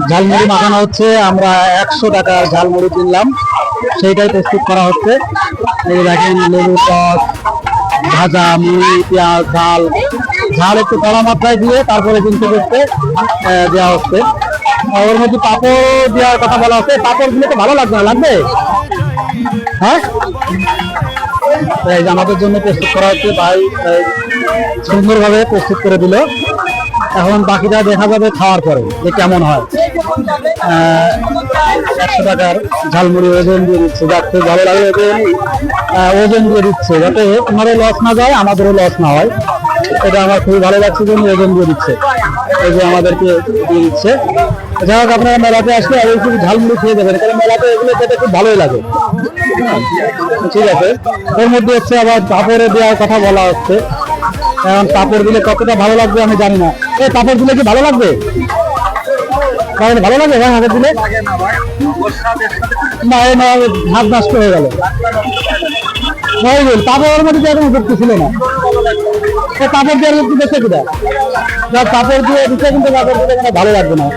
ঝালমুড়ি মাখানো হচ্ছে, আমরা 100 টাকার ঝালমুড়ি কিনলাম, সেইটাই প্রস্তুত করা হচ্ছে। এই দেখেন লেবুর রস, ভাজা মুড়ি, পেঁয়াজ, ঝাল ঝাল একটু কড়া মাত্রায় দিয়ে তারপরে কিন্তু করতে দেওয়া হচ্ছে। ওর মধ্যে পাঁপড় দেওয়ার কথা বলা হচ্ছে, পাঁপড় দিলে তো ভালো লাগবে না, লাগবে? হ্যাঁ, আমাদের জন্য প্রস্তুত করা হচ্ছে, ভাই সুন্দরভাবে প্রস্তুত করে দিল। এখন বাকিটা দেখা যাবে খাওয়ার পরে যে কেমন হয়। 100 টাকার ঝালমুড়ি ওজন দিয়ে দিচ্ছে, যার খুব ভালো লাগে। ওজন দিয়ে দিচ্ছে যাতে ওনারও লস না যায়, আমাদেরও লস না হয়। এটা আমার খুবই ভালো লাগছে, জন্য ওজন দিয়ে দিচ্ছে, এই যে আমাদেরকে দিয়ে দিচ্ছে। যাই হোক, আপনারা মেলাতে আসলে অবশ্যই ঝালমুড়ি খেয়ে যাবেন, কারণ মেলাতে এগুলো খেতে খুব ভালোই লাগে। ঠিক আছে, ওর মধ্যে হচ্ছে আবার পাঁপড়ে দেওয়ার কথা বলা হচ্ছে। এখন পাঁপড় দিলে কতটা ভালো লাগবে আমি জানি না। এই পাঁপড় দিলে কি ভালো লাগবে? ভালো লাগবে ভাই হাতে দিলে? না, হাত নষ্ট হয়ে গেল। পাঁপড়ের মধ্যে এরকম উপযুক্ত ছিল না, পাঁপড় দিয়ে একটু বেশি কিনা পাঁপড় দিয়ে দিচ্ছে, কিন্তু পাঁপড় দিলে ভালো লাগবে না।